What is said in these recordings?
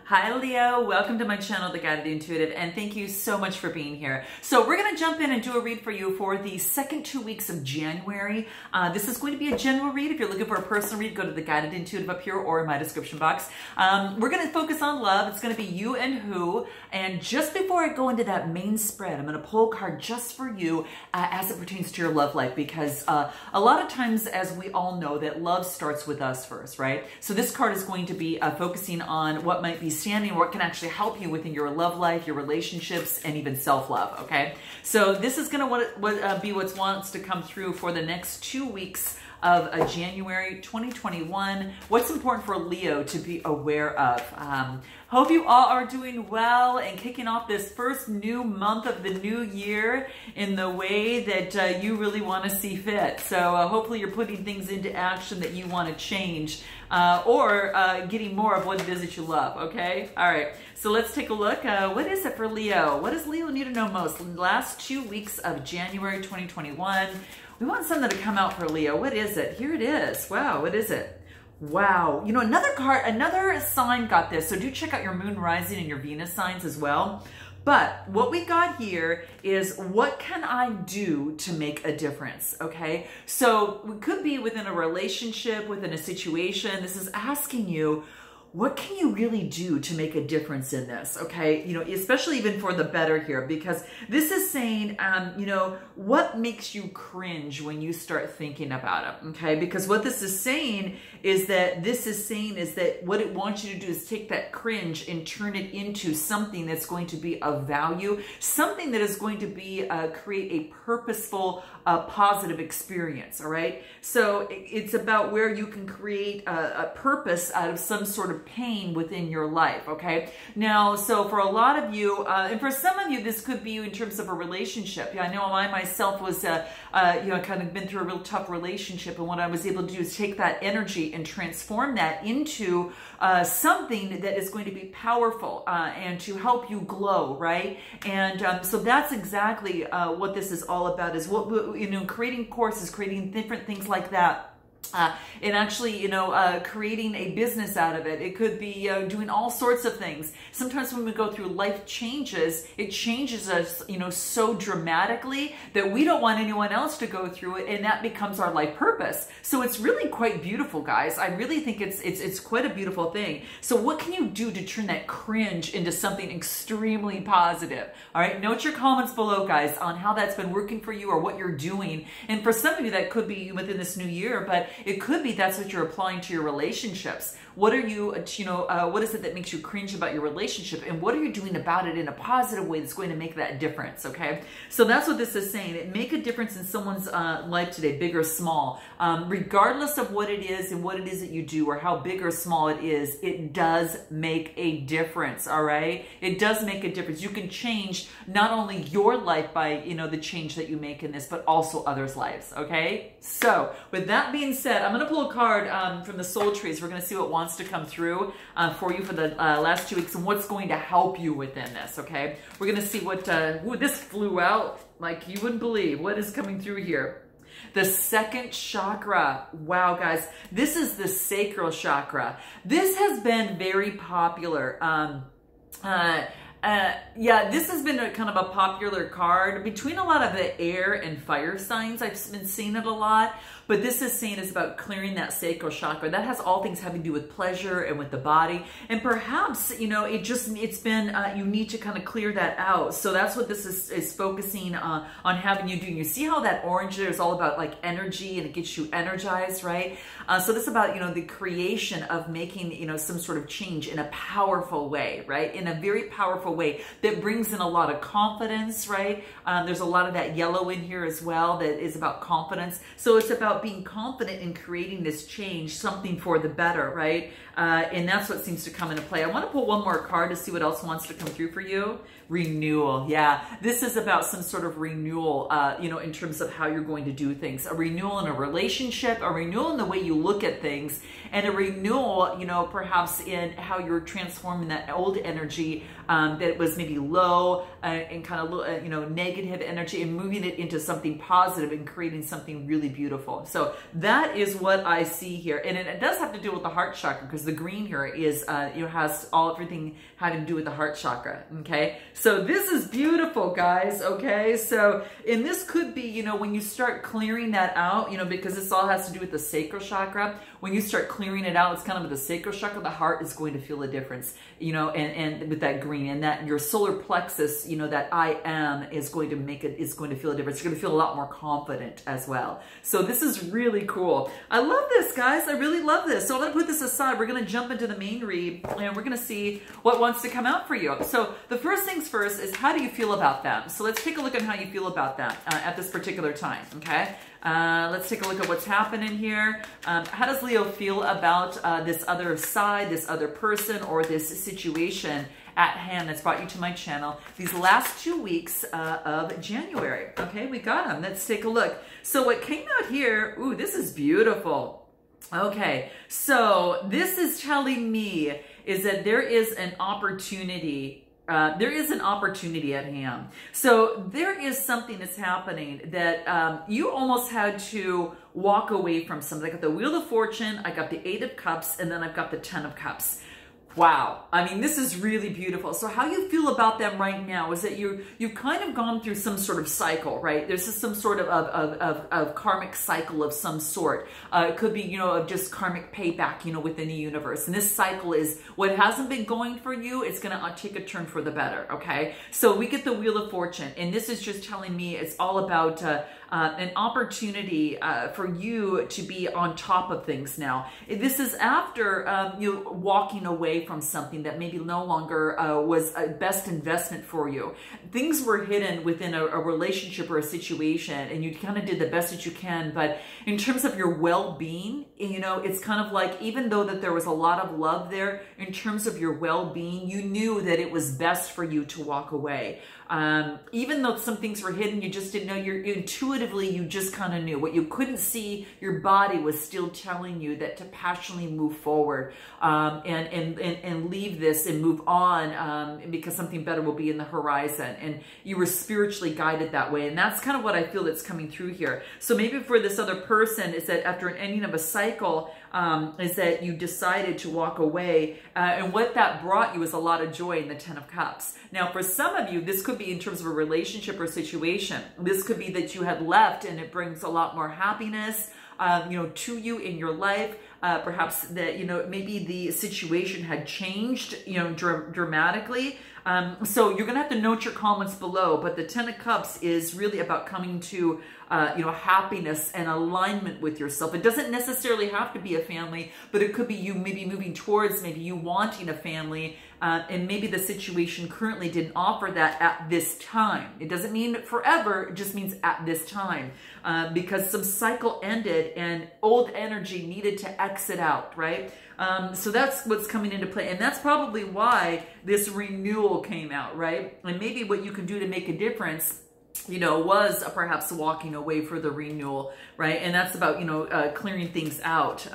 Hi Leo, welcome to my channel, The Guided Intuitive, and thank you so much for being here. So we're going to jump in and do a read for you for the second 2 weeks of January. This is going to be a general read. If you're looking for a personal read, go to The Guided Intuitive up here or in my description box. We're going to focus on love. It's going to be you and who. And just before I go into that main spread, I'm going to pull a card just for you as it pertains to your love life, because a lot of times, as we all know, that love starts with us first, right? So this card is going to be focusing on what might be standing, what can actually help you within your love life, your relationships, and even self-love, okay? So this is going to be what wants to come through for the next 2 weeks of January 2021. What's important for Leo to be aware of? Hope you all are doing well and kicking off this first new month of the new year in the way that you really want to see fit. So hopefully you're putting things into action that you want to change or getting more of what it is that you love, okay? All right, so let's take a look. What is it for Leo? What does Leo need to know most? Last 2 weeks of January 2021. We want something to come out for Leo. What is it? Here it is. Wow, what is it? Wow. You know, another card, another sign got this. So do check out your moon rising and your Venus signs as well. But what we got here is, what can I do to make a difference? Okay. So we could be within a relationship, within a situation. This is asking you, what can you really do to make a difference in this? Okay. You know, especially even for the better here, because this is saying, you know, what makes you cringe when you start thinking about it? Okay. Because what this is saying is that what it wants you to do is take that cringe and turn it into something that's going to be of value, something that is going to be, create a purposeful, positive experience. All right. So it's about where you can create a purpose out of some sort of pain within your life. Okay. Now, so for a lot of you, and for some of you, this could be in terms of a relationship. Yeah, I know I myself was, you know, kind of been through a real tough relationship. And what I was able to do is take that energy and transform that into something that is going to be powerful and to help you glow. Right. And so that's exactly what this is all about, is what, you know, creating courses, creating different things like that. And actually, you know, creating a business out of it. It could be doing all sorts of things. Sometimes when we go through life changes, it changes us, you know, so dramatically that we don't want anyone else to go through it, and that becomes our life purpose. So it's really quite beautiful, guys. I really think it's quite a beautiful thing. So what can you do to turn that cringe into something extremely positive? All right, note your comments below, guys, on how that's been working for you or what you're doing. And for some of you, that could be within this new year, but it could be that's what you're applying to your relationships. What are you, you know, what is it that makes you cringe about your relationship? And what are you doing about it in a positive way that's going to make that difference, okay? So that's what this is saying. It make a difference in someone's life today, big or small. Regardless of what it is and what it is that you do or how big or small it is, it does make a difference, all right? It does make a difference. You can change not only your life by, you know, the change that you make in this, but also others' lives, okay? So with that being said, I'm going to pull a card from the soul trees. We're going to see what wants to come through for you for the last 2 weeks and what's going to help you within this, okay? We're going to see what, ooh, this flew out like you wouldn't believe. What is coming through here? The second chakra. Wow, guys. This is the sacral chakra. This has been very popular. Yeah, this has been a kind of a popular card between a lot of the air and fire signs. I've been seeing it a lot, but this is saying it's about clearing that sacral chakra. That has all things having to do with pleasure and with the body. And perhaps, you know, it's been, you need to kind of clear that out. So that's what this is focusing on having you do. You see how that orange there is all about like energy, and it gets you energized, right? So this is about, you know, the creation of making, you know, some sort of change in a powerful way, right? In a very powerful way that brings in a lot of confidence, right? There's a lot of that yellow in here as well that is about confidence. So it's about being confident in creating this change, something for the better, right? And that's what seems to come into play. I want to pull one more card to see what else wants to come through for you. Renewal. Yeah, this is about some sort of renewal, you know, in terms of how you're going to do things. A renewal in a relationship, a renewal in the way you look at things, and a renewal, you know, perhaps in how you're transforming that old energy that was maybe low and kind of, you know, negative energy, and moving it into something positive and creating something really beautiful. So that is what I see here. And it does have to do with the heart chakra, because the green here is, has everything having to do with the heart chakra. Okay. So this is beautiful, guys. Okay. So, and this could be, when you start clearing that out, because this all has to do with the sacral chakra. When you start clearing it out, it's kind of with the sacral chakra, the heart is going to feel a difference, and with that green, and that your solar plexus, that I am is going to feel a difference. You're going to feel a lot more confident as well. So this is really cool. I love this, guys. I really love this. So I'm going to put this aside. We're going to jump into the main read, and we're going to see what wants to come out for you. So the first things first is, how do you feel about them? So let's take a look at how you feel about them at this particular time. Okay. Let's take a look at what's happening here. How does Leo feel about this other side, this other person, or this situation at hand that's brought you to my channel these last 2 weeks of January? Okay, we got them. Let's take a look. So what came out here, ooh, this is beautiful. Okay, so this is telling me is that there is an opportunity. There is an opportunity at hand. So there is something that's happening that you almost had to walk away from something. I got the Wheel of Fortune, I got the 8 of Cups, and then I've got the 10 of Cups. Wow. I mean, this is really beautiful. So how you feel about them right now is that you've kind of gone through some sort of cycle, right? There's just some sort of karmic cycle of some sort. It could be, of just karmic payback, within the universe. And this cycle is what hasn't been going for you. It's going to take a turn for the better. Okay. So we get the Wheel of Fortune, and this is just telling me it's all about an opportunity for you to be on top of things now. This is after you walking away from something that maybe no longer was a best investment for you. Things were hidden within a relationship or a situation, and you kind of did the best that you can. But in terms of your well-being, it's kind of like, even though that there was a lot of love there, in terms of your well-being, you knew that it was best for you to walk away. Even though some things were hidden, you just didn't know. Intuitively, you just kind of knew. What you couldn't see, your body was still telling you that to passionately move forward and leave this and move on, because something better will be in the horizon. And you were spiritually guided that way. And that's kind of what I feel that's coming through here. So maybe for this other person, is that after an ending of a cycle, is that you decided to walk away. And what that brought you is a lot of joy in the 10 of Cups. Now, for some of you, this could be in terms of a relationship or situation. This could be that you had left, and it brings a lot more happiness, to you in your life. Perhaps that, maybe the situation had changed, dramatically. So you're going to have to note your comments below, but the 10 of Cups is really about coming to, happiness and alignment with yourself. It doesn't necessarily have to be a family, but it could be you maybe moving towards maybe you wanting a family, and maybe the situation currently didn't offer that at this time. It doesn't mean forever, it just means at this time, because some cycle ended and old energy needed to exit out, right? So that's what's coming into play. And that's probably why this renewal came out, right? And maybe what you can do to make a difference, was perhaps walking away for the renewal, right? And that's about, clearing things out.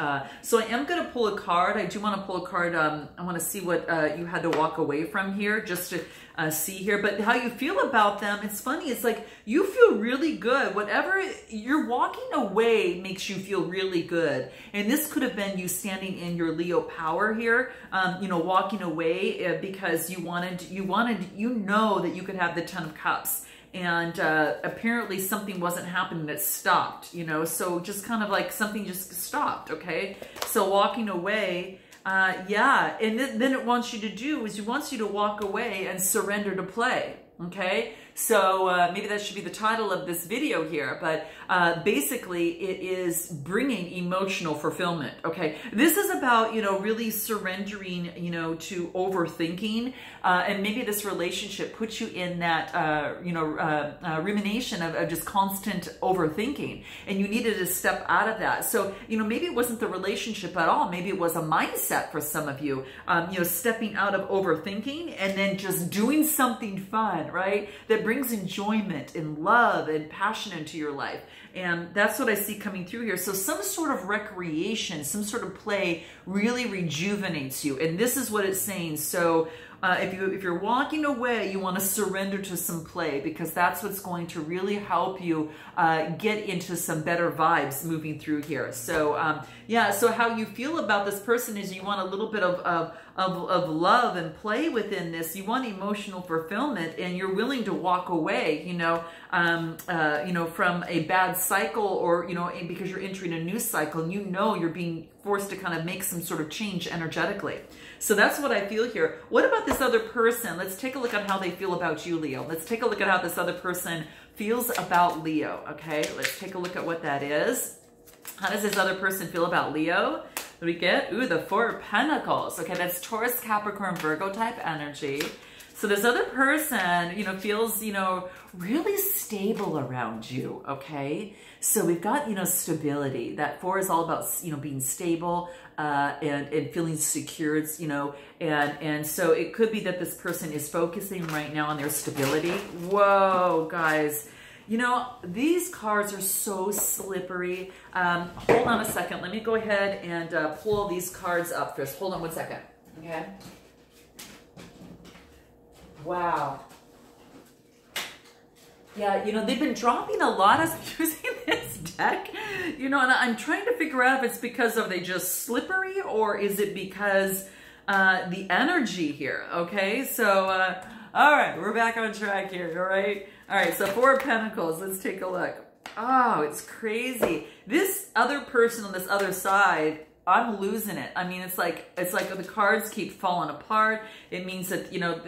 So I am going to pull a card. I do want to pull a card. I want to see what you had to walk away from here, just to see here. But how you feel about them, it's funny. It's like you feel really good. Whatever you're walking away makes you feel really good. And this could have been you standing in your Leo power here, walking away because you know that you could have the 10 of Cups. And apparently something wasn't happening that stopped, so just kind of like something just stopped, okay? So walking away, yeah, and then it wants you to do is it wants you to walk away and surrender to play, okay? So maybe that should be the title of this video here, but basically it is bringing emotional fulfillment, okay? This is about, really surrendering, to overthinking, and maybe this relationship puts you in that, rumination of just constant overthinking, and you needed to step out of that. So, maybe it wasn't the relationship at all. Maybe it was a mindset for some of you, stepping out of overthinking and then just doing something fun, right? That brings enjoyment and love and passion into your life. And that's what I see coming through here. So some sort of recreation, some sort of play really rejuvenates you. And this is what it's saying. So if you're walking away, you want to surrender to some play, because that's what's going to really help you get into some better vibes moving through here. So yeah, so how you feel about this person is you want a little bit of love and play within this. You want emotional fulfillment, and you're willing to walk away, you know, from a bad cycle, or, you know, because you're entering a new cycle, and you know you're being forced to kind of make some sort of change energetically. So that's what I feel here. What about this other person? Let's take a look at how they feel about you, Leo. Let's take a look at how this other person feels about Leo, okay? Let's take a look at what that is. How does this other person feel about Leo? What do we get? Ooh, the Four of Pentacles. Okay, that's Taurus, Capricorn, Virgo type energy. So this other person, you know, feels, you know, really stable around you, okay? So we've got, you know, stability. That four is all about, you know, being stable and feeling secure, you know, and so it could be that this person is focusing right now on their stability. Whoa, guys. You know, these cards are so slippery. Hold on a second. Let me go ahead and pull these cards up first. Hold on 1 second, okay? Wow. Yeah, you know, they've been dropping a lot as using this deck, you know, and I'm trying to figure out if it's because of they just slippery, or is it because the energy here, okay? So, all right, we're back on track here, all right? All right, so Four of Pentacles, let's take a look. Oh, it's crazy. This other person on this other side, I'm losing it. I mean, it's like the cards keep falling apart. It means that, you know,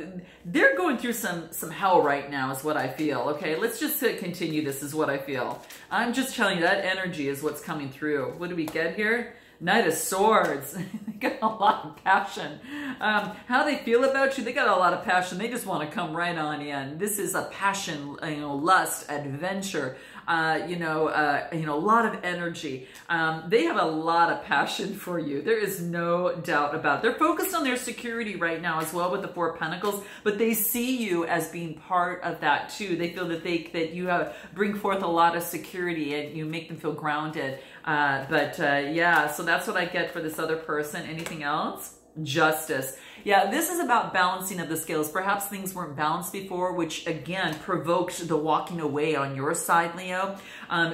they're going through some hell right now is what I feel. Okay, let's just continue. This is what I feel. I'm just telling you that energy is what's coming through. What do we get here? Knight of Swords. They got a lot of passion. How they feel about you, they got a lot of passion. They just want to come right on in. This is a passion, you know, lust, adventure, a lot of energy. They have a lot of passion for you. There is no doubt about it. They're focused on their security right now as well with the Four of Pentacles, but they see you as being part of that too. They feel that you bring forth a lot of security and you make them feel grounded. Yeah, so that's what I get for this other person. Anything else? Justice. Yeah, this is about balancing of the scales. Perhaps things weren't balanced before, which again provoked the walking away on your side, Leo.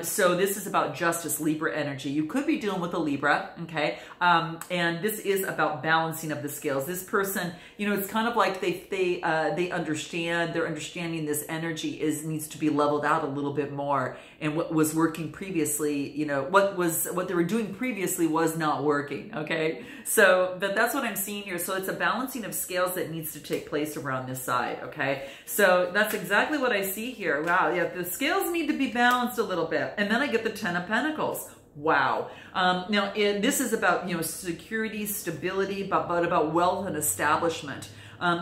So this is about justice, Libra energy. You could be dealing with a Libra, okay? And this is about balancing of the scales. This person, you know, it's kind of like they understand. They're understanding this energy needs to be leveled out a little bit more. And what was working previously, you know, what they were doing previously was not working, okay? So, but that's what I'm seeing here. So it's a balancing of scales that needs to take place around this side, okay? So that's exactly what I see here. Wow, yeah, the scales need to be balanced a little bit. And then I get the Ten of Pentacles. Wow. Now, this is about, you know, security, stability, but about wealth and establishment.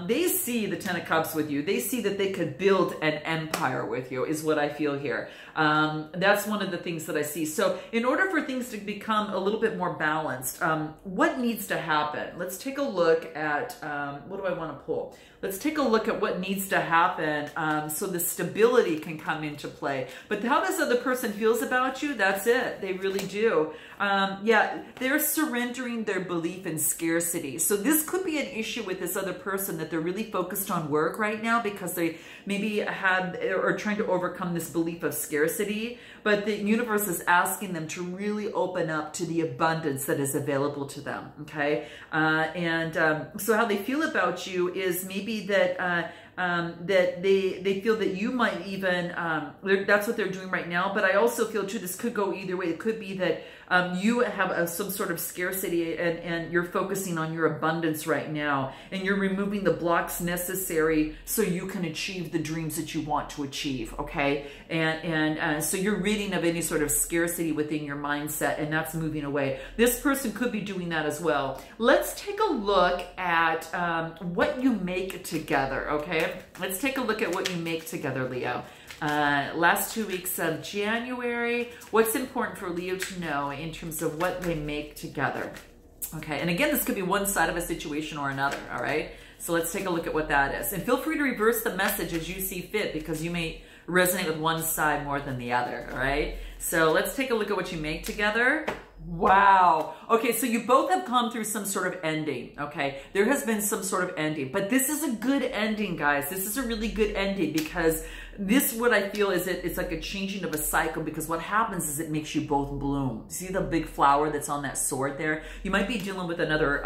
They see the Ten of Cups with you. They see that they could build an empire with you, is what I feel here. That's one of the things that I see. So in order for things to become a little bit more balanced, what needs to happen? Let's take a look at, what do I want to pull? Let's take a look at what needs to happen so the stability can come into play. But how this other person feels about you, that's it. They really do. Yeah, they're surrendering their belief in scarcity. So this could be an issue with this other person, that they're really focused on work right now because they maybe are trying to overcome this belief of scarcity. But the universe is asking them to really open up to the abundance that is available to them, okay? So how they feel about you is maybe that that they feel that you might even, that's what they're doing right now. But I also feel too, this could go either way. It could be that you have some sort of scarcity and you're focusing on your abundance right now, and you're removing the blocks necessary so you can achieve the dreams that you want to achieve, okay? So you're ridding of any sort of scarcity within your mindset, and that's moving away. This person could be doing that as well. Let's take a look at what you make together, okay? Let's take a look at what you make together, Leo. Last 2 weeks of January, what's important for Leo to know in terms of what they make together. Okay, and again, this could be one side of a situation or another, all right? So let's take a look at what that is. And feel free to reverse the message as you see fit, because you may resonate with one side more than the other, all right? So let's take a look at what you make together. Wow. Okay, so you both have come through some sort of ending, okay? There has been some sort of ending, but this is a good ending, guys. This is a really good ending because this, what I feel is it's like a changing of a cycle, because what happens is it makes you both bloom. See the big flower that's on that sword there? You might be dealing with another,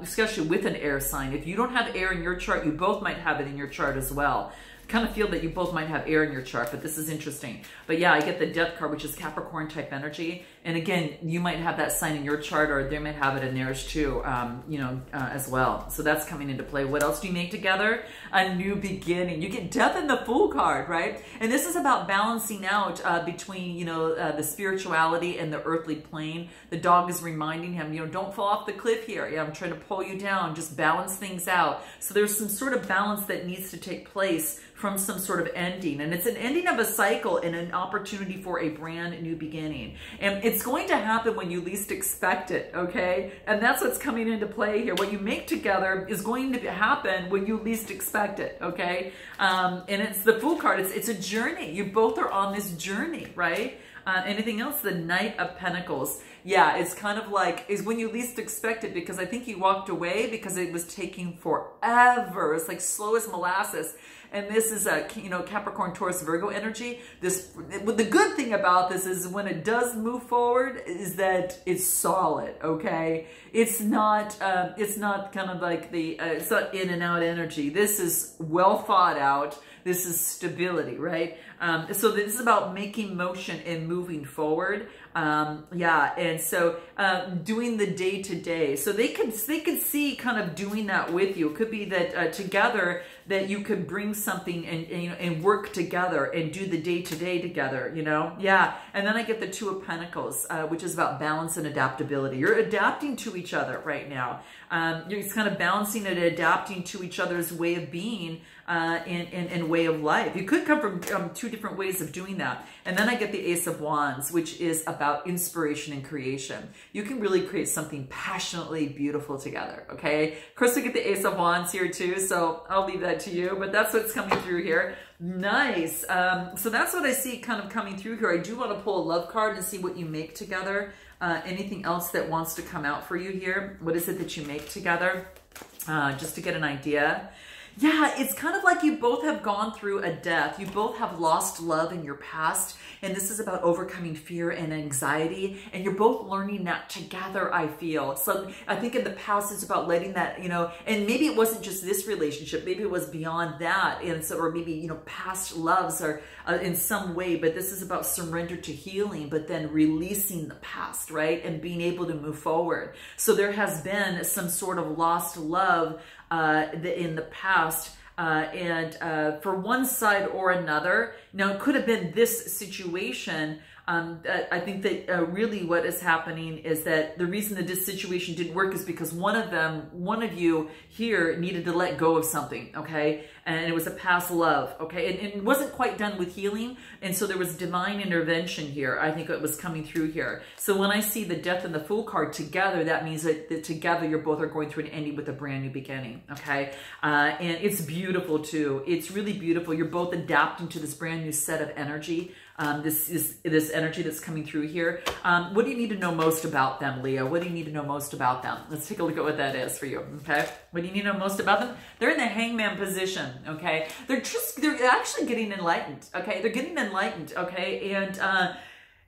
especially with an air sign. If you don't have air in your chart, you both might have it in your chart as well. Kind of feel that you both might have air in your chart, but this is interesting. But yeah, I get the Death card, which is Capricorn type energy. And again, you might have that sign in your chart, or they might have it in theirs too, as well. So that's coming into play. What else do you make together? A new beginning. You get Death in the Fool card, right? And this is about balancing out between, the spirituality and the earthly plane. The dog is reminding him, don't fall off the cliff here. Yeah, I'm trying to pull you down. Just balance things out. So there's some sort of balance that needs to take place from some sort of ending. And it's an ending of a cycle and an opportunity for a brand new beginning. And it's going to happen when you least expect it, okay? And that's what's coming into play here. What you make together is going to happen when you least expect it, okay? And it's the Fool card. It's a journey. You both are on this journey, right? Anything else? The Knight of Pentacles. Yeah, it's kind of like, is when you least expect it, because I think you walked away because it was taking forever. It's like slow as molasses. And this is a, Capricorn, Taurus, Virgo energy. The good thing about this is when it does move forward is that it's solid, okay? It's not kind of like it's not in and out energy. This is well thought out. This is stability, right? So this is about making motion and moving forward. And so doing the day-to-day. So they could see kind of doing that with you. It could be that together that you could bring something and work together and do the day-to-day together, Yeah. And then I get the Two of Pentacles, which is about balance and adaptability. You're adapting to each other right now. You're just kind of balancing and adapting to each other's way of being and way of life. You could come from two different ways of doing that. And then I get the Ace of Wands, which is about inspiration and creation. You can really create something passionately beautiful together, okay? Of course, we get the Ace of Wands here too, so I'll leave that to you, but that's what's coming through here. Nice. So that's what I see kind of coming through here. I do want to pull a love card and see what you make together. Anything else that wants to come out for you here? What is it that you make together? Just to get an idea. Yeah, it's kind of like you both have gone through a death. You both have lost love in your past. And this is about overcoming fear and anxiety. And you're both learning that together, I feel. So I think in the past, it's about letting that, and maybe it wasn't just this relationship. Maybe it was beyond that. And so, or maybe, past loves are in some way. But this is about surrender to healing, but then releasing the past, right? And being able to move forward. So there has been some sort of lost love in the past, for one side or another. Now, it could have been this situation. I think that really what is happening is that the reason that this situation didn't work is because one of you here needed to let go of something, okay? And it was a past love, okay? And it wasn't quite done with healing, and so there was divine intervention here. I think it was coming through here. So when I see the Death and the Fool card together, that means that together you both are going through an ending with a brand new beginning, okay? And it's beautiful too. It's really beautiful. You're both adapting to this brand new set of energy. This energy that's coming through here. What do you need to know most about them, Leo? What do you need to know most about them? Let's take a look at what that is for you, okay? What do you need to know most about them? They're in the Hangman position, okay? They're actually getting enlightened, okay? They're getting enlightened, okay?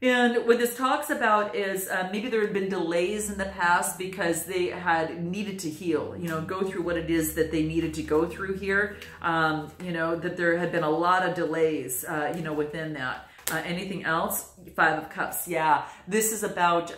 And what this talks about is maybe there had been delays in the past because they had needed to heal, go through what it is that they needed to go through here. That there had been a lot of delays, within that. Anything else? Five of Cups. Yeah, this is about,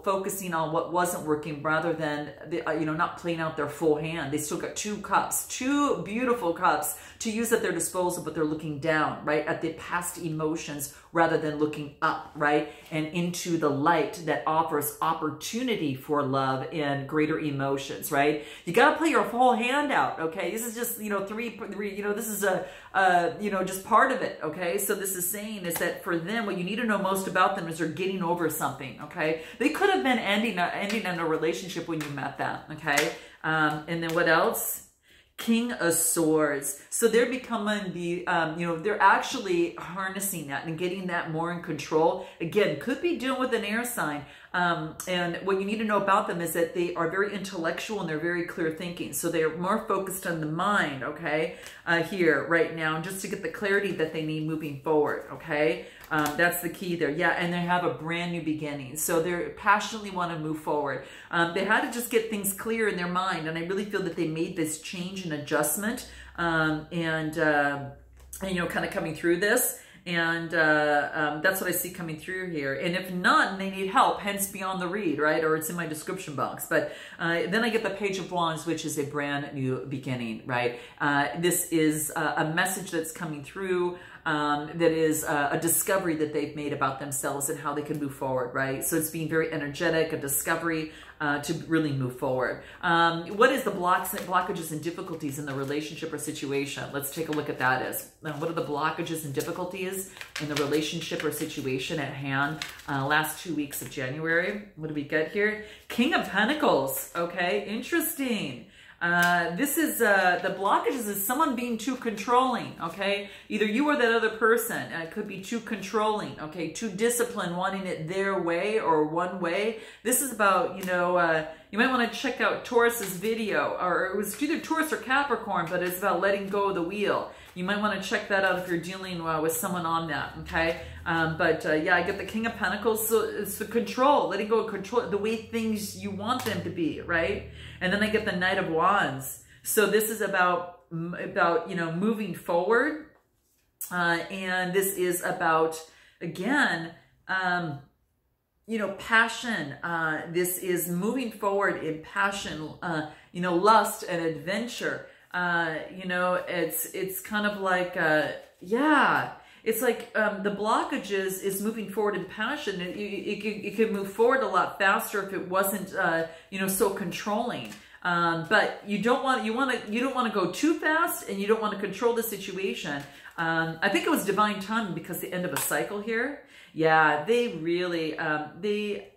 focusing on what wasn't working rather than, not playing out their full hand. They still got two cups, two beautiful cups to use at their disposal, but they're looking down, right, at the past emotions rather than looking up, right, and into the light that offers opportunity for love and greater emotions, right? You got to play your whole hand out, okay? This is just, three, this is just part of it, okay? So this is saying is that for them, what you need to know most about them is they're getting over something, okay? They could have been ending in a relationship when you met them, okay? And then what else? King of Swords. So they're becoming the, they're actually harnessing that and getting that more in control. Again, could be dealing with an air sign. And what you need to know about them is that they are very intellectual and they're very clear thinking. So they are more focused on the mind, okay, here right now, just to get the clarity that they need moving forward, okay? That's the key there. Yeah, and they have a brand new beginning. So they passionately want to move forward. They had to just get things clear in their mind. And I really feel that they made this change and adjustment and you know, kind of coming through this. And that's what I see coming through here. And if not, they need help, hence beyond the read, right? Or it's in my description box. But then I get the Page of Wands, which is a brand new beginning, right? This is a message that's coming through that is a discovery that they've made about themselves and how they can move forward, right? So it's being very energetic, a discovery to really move forward. What is the blockages and difficulties in the relationship or situation? Let's take a look at that. What are the blockages and difficulties in the relationship or situation at hand last 2 weeks of January? What do we get here? King of Pentacles. Okay, interesting. This is the blockages is someone being too controlling, okay? Either you or that other person could be too controlling, okay? Too disciplined, wanting it their way or one way. This is about, you know, you might want to check out Taurus's video, or it was either Taurus or Capricorn, but it's about letting go of the wheel. You might want to check that out if you're dealing with someone on that, okay? Yeah, I get the King of Pentacles, so it's the control, letting go of control, the way things you want them to be, right? And then I get the Knight of Wands. So this is about you know, moving forward. And this is about, again, you know, passion. This is moving forward in passion, you know, lust and adventure. You know, it's kind of like, yeah, it's like the blockages is moving forward in passion. It could move forward a lot faster if it wasn't, you know, so controlling. But you don't want to go too fast, and you don't want to control the situation. I think it was divine timing because the end of a cycle here. Yeah, they really, they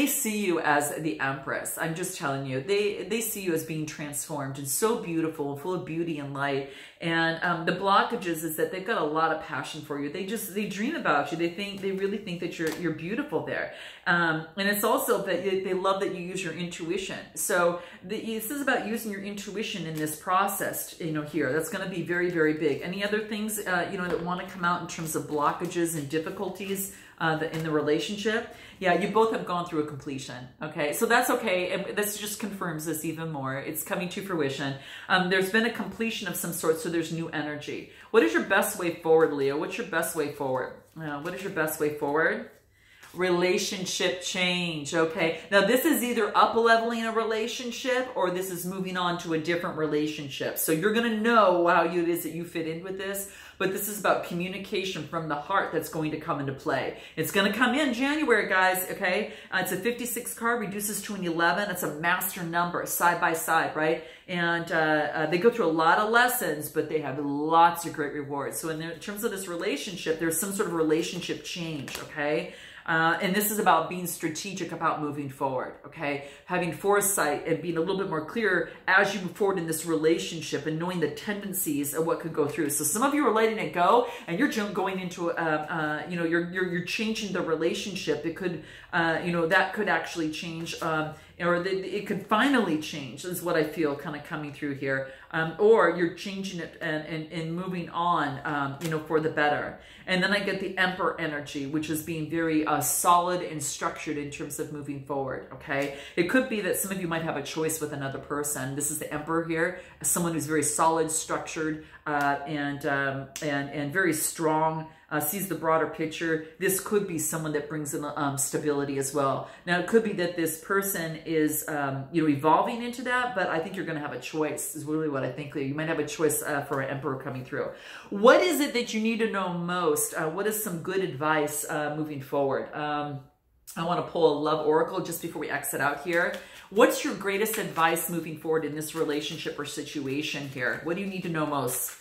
see you as the Empress. I'm just telling you, they see you as being transformed and so beautiful and full of beauty and light. And the blockages is that they've got a lot of passion for you. They dream about you. They really think that you're beautiful there. And it's also that they love that you use your intuition. So this is about using your intuition in this process, you know, here. That's going to be very, very big. Any other things, you know, that want to come out in terms of blockages and difficulties in the relationship? Yeah, you both have gone through a completion, okay? So that's okay, and this just confirms this even more. It's coming to fruition. There's been a completion of some sort, so there's new energy. What is your best way forward, Leo? What's your best way forward? What is your best way forward? Relationship change, okay? Now, this is either up-leveling a relationship or this is moving on to a different relationship. So you're going to know how it is that you fit in with this, but this is about communication from the heart that's going to come into play. It's going to come in January, guys, okay? It's a 56 card, reduces to an 11. It's a master number, side by side, right? And they go through a lot of lessons, but they have lots of great rewards. So in terms of this relationship, there's some sort of relationship change, okay? And this is about being strategic about moving forward, okay? Having foresight and being a little bit more clear as you move forward in this relationship and knowing the tendencies of what could go through. So some of you are letting it go and you're going into, you know, you're changing the relationship. It could, you know, that could actually change, or it could finally change is what I feel kind of coming through here. Or you're changing it and moving on, you know, for the better. And then I get the Emperor energy, which is being very solid and structured in terms of moving forward, okay? It could be that some of you might have a choice with another person. This is the Emperor here, someone who's very solid, structured, and very strong, sees the broader picture. This could be someone that brings in stability as well. Now, it could be that this person is, you know, evolving into that, but I think you're going to have a choice is really what I think. You might have a choice for an Emperor coming through. What is it that you need to know most? What is some good advice moving forward? I want to pull a love oracle just before we exit out here. What's your greatest advice moving forward in this relationship or situation here? What do you need to know most?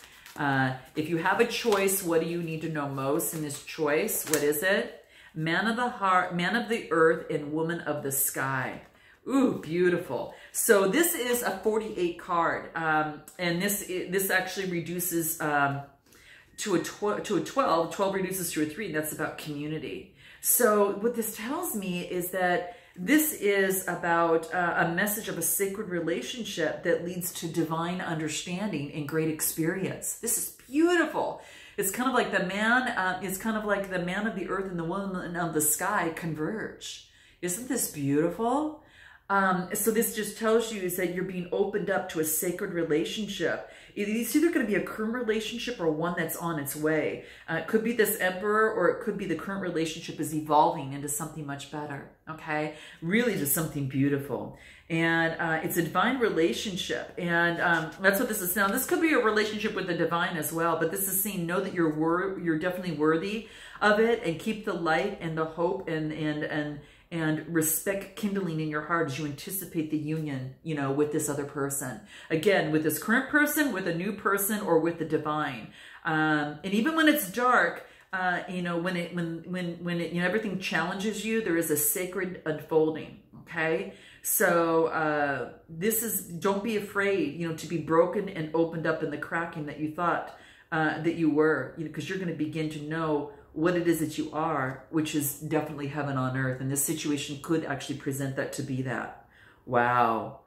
If you have a choice, what do you need to know most in this choice? What is it? Man of the heart, man of the earth, and woman of the sky. Ooh, beautiful. So this is a 48 card, and this actually reduces to a 12. 12 reduces to a 3. That's about community. So what this tells me is that this is about a message of a sacred relationship that leads to divine understanding and great experience. This is beautiful. It's kind of like the man, it's kind of like the man of the earth and the woman of the sky converge. Isn't this beautiful? So this just tells you is that you're being opened up to a sacred relationship. It's either going to be a current relationship or one that's on its way. It could be this emperor, or it could be the current relationship is evolving into something much better, okay? Really to something beautiful. And it's a divine relationship. And that's what this is. Now, this could be a relationship with the divine as well, but this is saying know that you're definitely worthy of it, and keep the light and the hope and respect kindling in your heart as you anticipate the union, you know, with this other person. Again, with this current person, with a new person, or with the divine. And even when it's dark, you know, when you know, everything challenges you, there is a sacred unfolding. Okay, so don't be afraid, you know, to be broken and opened up in the cracking that you thought that you were, you know, because you're going to begin to know what it is that you are, which is definitely heaven on earth. And this situation could actually present that to be that. Wow.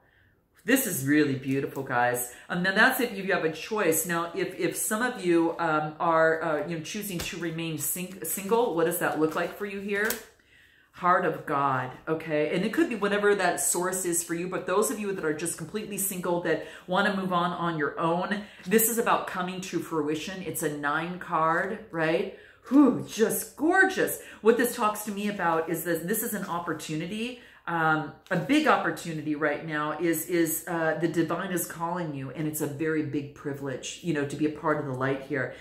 This is really beautiful, guys. Now that's if you have a choice. Now, if some of you are you know, choosing to remain single, what does that look like for you here? Heart of God, okay? And it could be whatever that source is for you, but those of you that are just completely single, that want to move on your own, this is about coming to fruition. It's a 9 card, right? Whew, just gorgeous. What this talks to me about is that this is an opportunity, a big opportunity right now is the divine is calling you, and it's a very big privilege, you know, to be a part of the light here.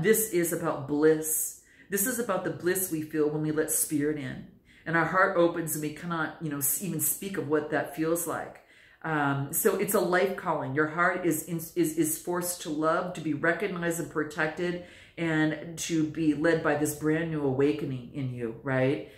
This is about bliss. This is about the bliss we feel when we let spirit in, and our heart opens and we cannot, you know, even speak of what that feels like. So it's a life calling. Your heart is forced to love, to be recognized and protected, and to be led by this brand new awakening in you, right?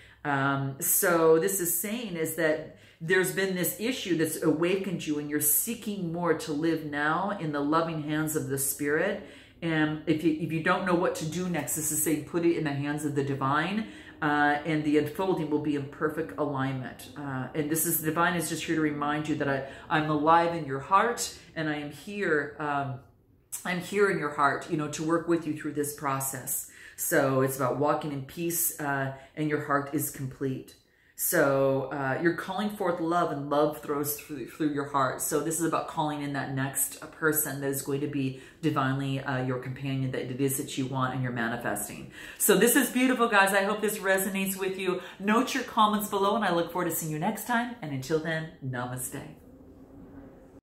So this is saying is that there's been this issue that's awakened you, and you're seeking more to live now in the loving hands of the Spirit. And if you don't know what to do next, this is saying put it in the hands of the divine, and the unfolding will be in perfect alignment. And this is, the divine is just here to remind you that I'm alive in your heart, and I am here. I'm here in your heart, you know, to work with you through this process. So it's about walking in peace, and your heart is complete. So you're calling forth love, and love throws through your heart. So this is about calling in that next person that is going to be divinely your companion, that it is that you want and you're manifesting. So this is beautiful, guys. I hope this resonates with you. Note your comments below, and I look forward to seeing you next time. And until then, namaste.